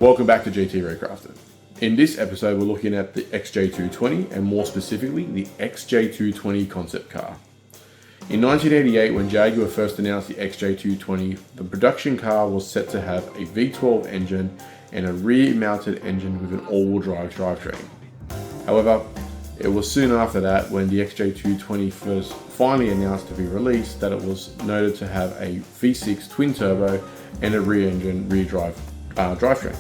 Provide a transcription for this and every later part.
Welcome back to GT Recrafted. In this episode we're looking at the XJ220 and more specifically the XJ220 concept car. In 1988, when Jaguar first announced the XJ220, the production car was set to have a V12 engine and a rear-mounted engine with an all-wheel drive drivetrain. However, it was soon after that when the XJ220 first finally announced to be released that it was noted to have a V6 twin turbo and a rear engine rear drive drivetrain.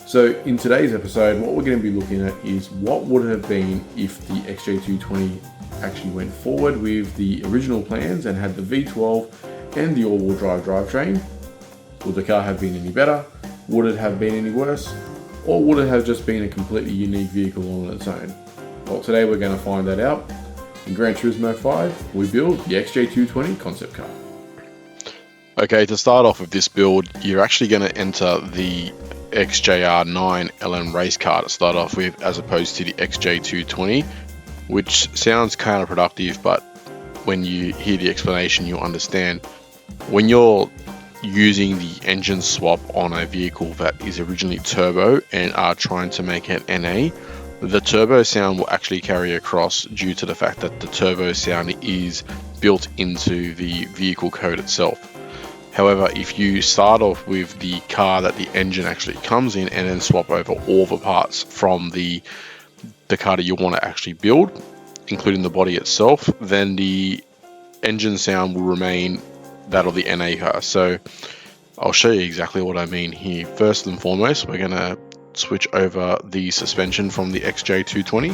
So in today's episode, what we're going to be looking at is what would it have been if the XJ220 actually went forward with the original plans and had the V12 and the all-wheel drive drivetrain. Would the car have been any better? Would it have been any worse? Or would it have just been a completely unique vehicle on its own? Well, today we're going to find that out. In Gran Turismo 5, we build the XJ220 concept car. Okay, to start off with this build, you're actually going to enter the XJR9 LM race car to start off with, as opposed to the XJ220, which sounds counterproductive, but when you hear the explanation, you'll understand. When you're using the engine swap on a vehicle that is originally turbo and are trying to make it NA, the turbo sound will actually carry across due to the fact that the turbo sound is built into the vehicle code itself. However, if you start off with the car that the engine actually comes in and then swap over all the parts from the car that you want to actually build, including the body itself, then the engine sound will remain that of the NA car. So I'll show you exactly what I mean here. First and foremost, we're going to switch over the suspension from the XJ220.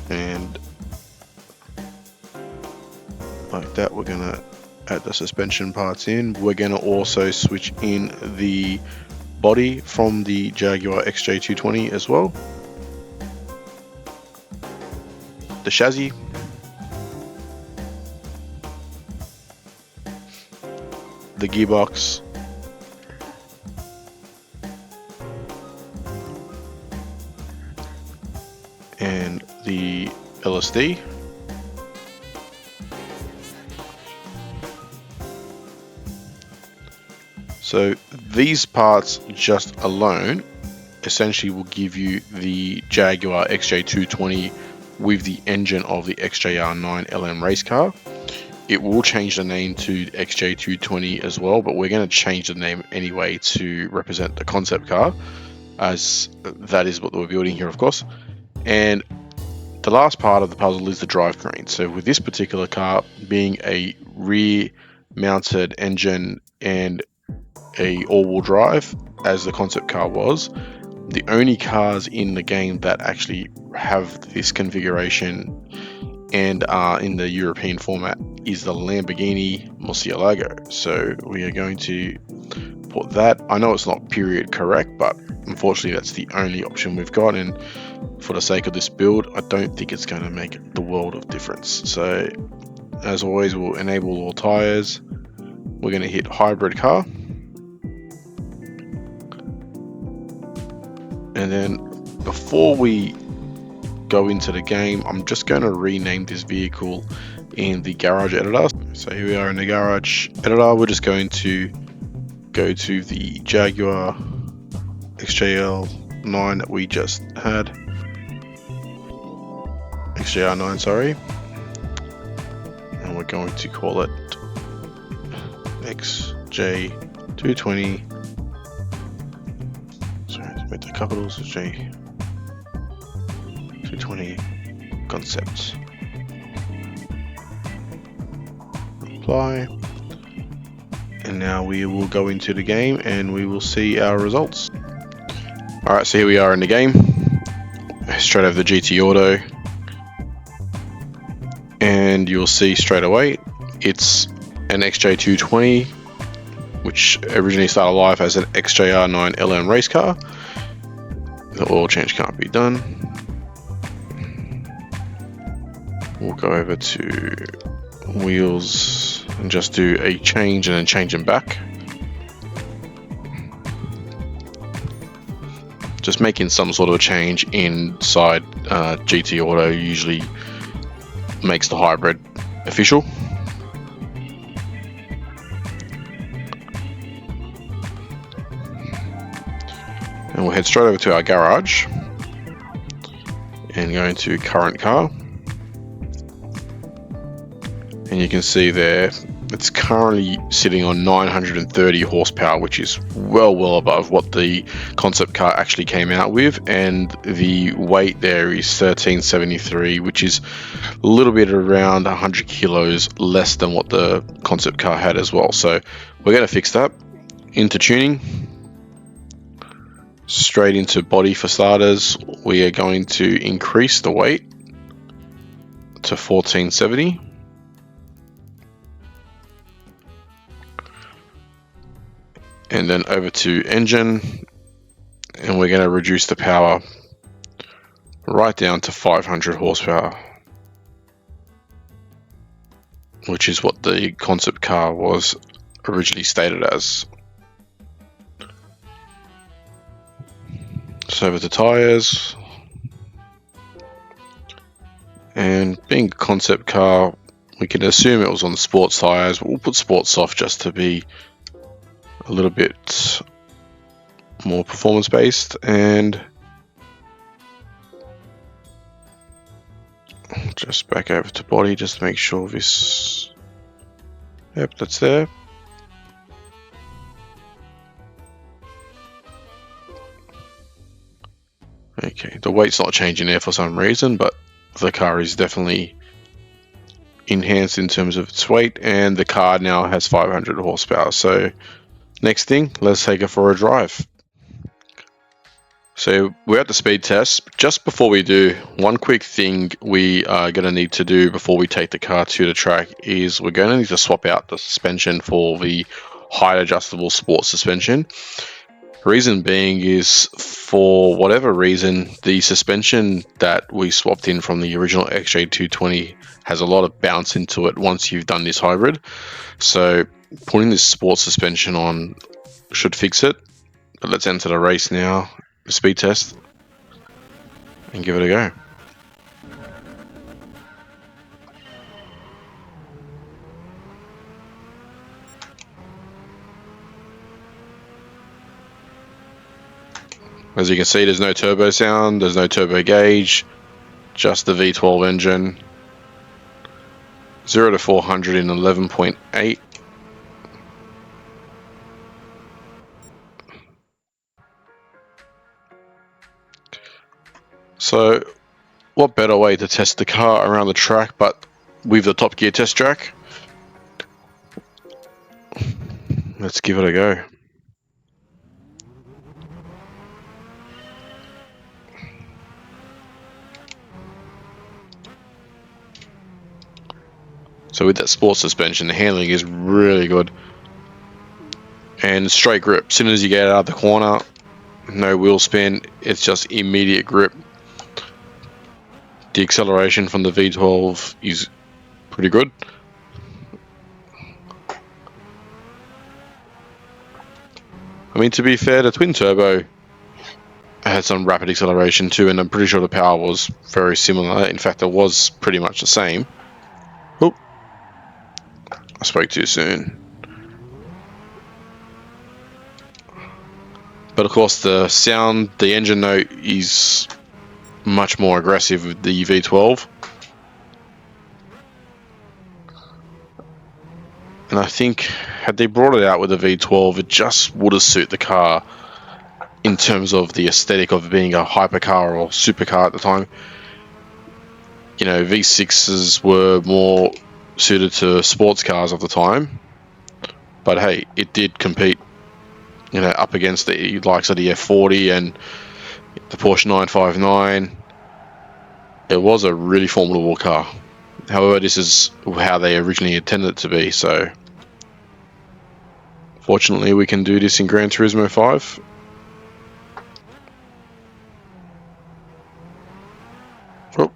And like that, we're going to add the suspension parts in. We're going to also switch in the body from the Jaguar XJ220 as well. The chassis. The gearbox. And the LSD. So these parts just alone essentially will give you the Jaguar XJ220 with the engine of the XJR9 LM race car. It will change the name to XJ220 as well, but we're going to change the name anyway to represent the concept car, as that is what we're building here, of course. And the last part of the puzzle is the drivetrain. So with this particular car being a rear mounted engine and a all-wheel drive, as the concept car was, the only cars in the game that actually have this configuration and are in the European format is the Lamborghini Murcielago. So we are going to put that. I know it's not period correct, but unfortunately that's the only option we've got, and for the sake of this build, I don't think it's going to make the world of difference. So as always, we'll enable all tires. We're going to hit hybrid car. And then before we go into the game, I'm just going to rename this vehicle in the garage editor. So here we are in the garage editor. We're just going to go to the Jaguar XJL9 that we just had. XJR9, sorry. And we're going to call it XJ220. With the capitals of J220 concept. Apply. And now we will go into the game and we will see our results. Alright, so here we are in the game. Straight over the GT Auto. And you'll see straight away it's an XJ220, which originally started life as an XJR9 LM race car. The oil change can't be done. We'll go over to wheels and just do a change and then change them back. Just making some sort of a change inside GT Auto usually makes the hybrid official. we'll head straight over to our garage and go into current car. And you can see there, it's currently sitting on 930 horsepower, which is well above what the concept car actually came out with. And the weight there is 1373, which is a little bit around 100 kilos less than what the concept car had as well. So we're going to fix that. Into tuning, straight into body for starters. We are going to increase the weight to 1470. And then over to engine, and we're going to reduce the power right down to 500 horsepower, which is what the concept car was originally stated as. So over to tires, and being a concept car, we can assume it was on sports tires, but we'll put sports soft just to be a little bit more performance based. And just back over to body just to make sure this, yep, that's there. Okay, the weight's not changing there for some reason, but the car is definitely enhanced in terms of its weight, and the car now has 500 horsepower. So next thing, let's take it for a drive. So we're at the speed test. Just before we do, one quick thing we are going to need to do before we take the car to the track is we're going to need to swap out the suspension for the height adjustable sport suspension. Reason being is, for whatever reason, the suspension that we swapped in from the original XJ220 has a lot of bounce into it once you've done this hybrid. So putting this sport suspension on should fix it. But let's enter the race now, the speed test, and give it a go. As you can see, there's no turbo sound, there's no turbo gauge, just the V12 engine. 0 to 400 in 11.8. So what better way to test the car around the track but with the Top Gear test track? Let's give it a go. So with that sport suspension, the handling is really good. And straight grip. As soon as you get out of the corner, no wheel spin, it's just immediate grip. The acceleration from the V12 is pretty good. I mean, to be fair, the twin turbo had some rapid acceleration too, and I'm pretty sure the power was very similar. In fact, it was pretty much the same. Oh, I spoke too soon. But of course, the sound, the engine note is much more aggressive with the V12. And I think had they brought it out with a V12, it just would have suited the car in terms of the aesthetic of being a hypercar or supercar at the time. You know, V6s were more suited to sports cars of the time. But hey, it did compete, you know, up against the likes of the F40 and the Porsche 959. It was a really formidable car. However, this is how they originally intended it to be, so fortunately we can do this in Gran Turismo 5. Oh.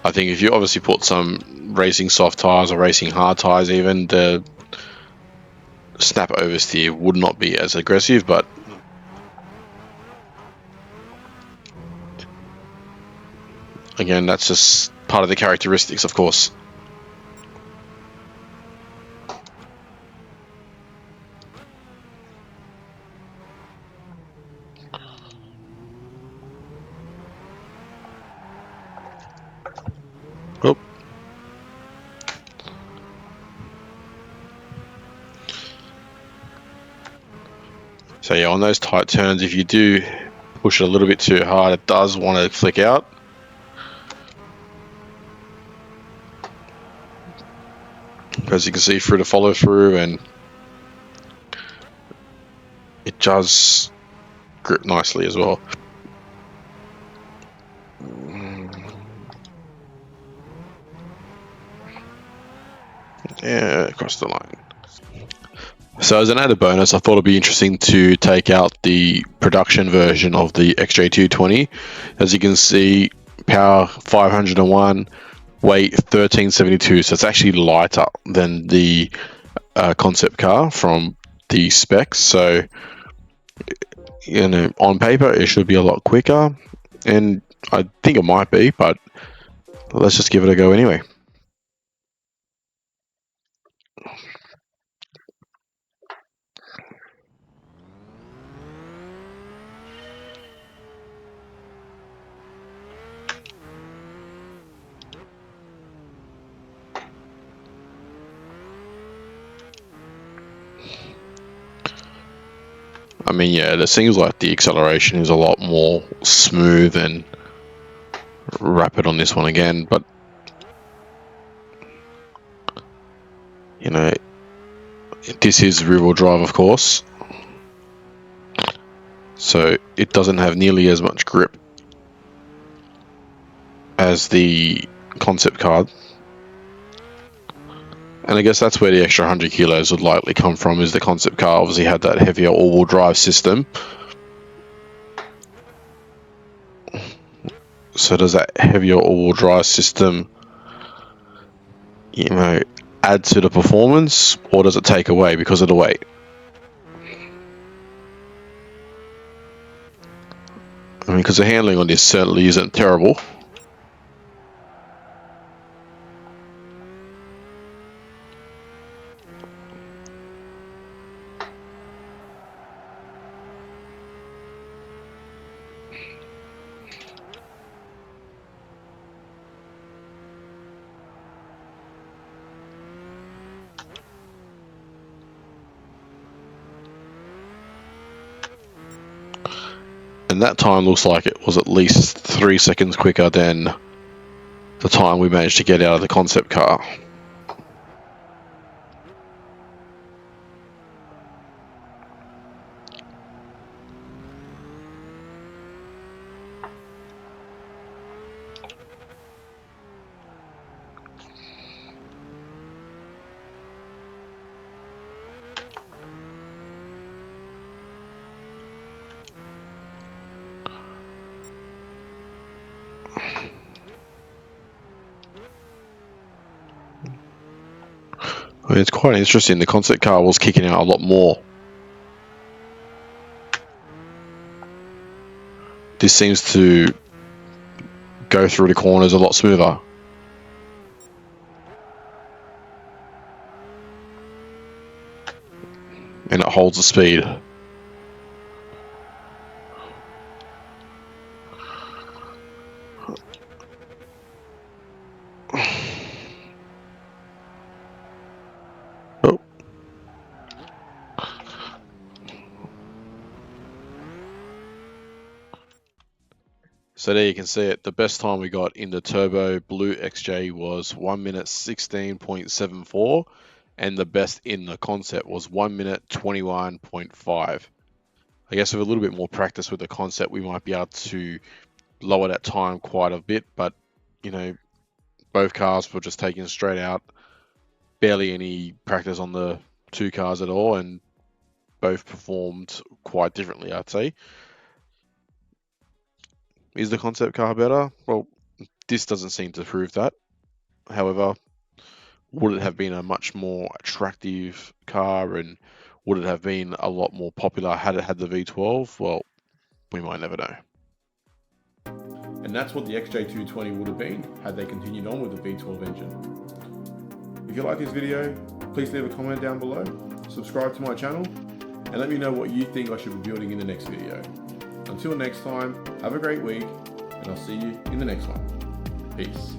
I think if you obviously put some racing soft tires or racing hard tires, even the snap oversteer would not be as aggressive, but again, that's just part of the characteristics, of course. Oh. So yeah, on those tight turns, if you do push it a little bit too hard, it does want to flick out. As you can see through the follow through, and it does grip nicely as well. Yeah, across the line. So as an added bonus, I thought it'd be interesting to take out the production version of the XJ220. As you can see, power 501, weight 1372, so it's actually lighter than the concept car from the specs. So, you know, on paper it should be a lot quicker, and I think it might be, but let's just give it a go anyway. I mean, yeah, it seems like the acceleration is a lot more smooth and rapid on this one again, but you know, this is rear-wheel drive, of course, so it doesn't have nearly as much grip as the concept car. And I guess that's where the extra 100 kilos would likely come from, is the concept car obviously had that heavier all-wheel drive system. So does that heavier all-wheel drive system, you know, add to the performance, or does it take away because of the weight? I mean, because the handling on this certainly isn't terrible. And that time looks like it was at least 3 seconds quicker than the time we managed to get out of the concept car. I mean, it's quite interesting. The concept car was kicking out a lot more. This seems to go through the corners a lot smoother. And it holds the speed. Oh. So there you can see it. The best time we got in the Turbo Blue XJ was 1 minute 16.74, and the best in the concept was 1 minute 21.5. I guess with a little bit more practice with the concept, we might be able to lower that time quite a bit, but you know, both cars were just taken straight out, barely any practice on the two cars at all, and both performed quite differently, I'd say. Is the concept car better? Well, this doesn't seem to prove that. However, would it have been a much more attractive car, and Would it have been a lot more popular had it had the V12? Well, we might never know. And that's what the XJ220 would have been had they continued on with the V12 engine. If you like this video, please leave a comment down below, subscribe to my channel, and let me know what you think I should be building in the next video. Until next time, have a great week, and I'll see you in the next one. Peace.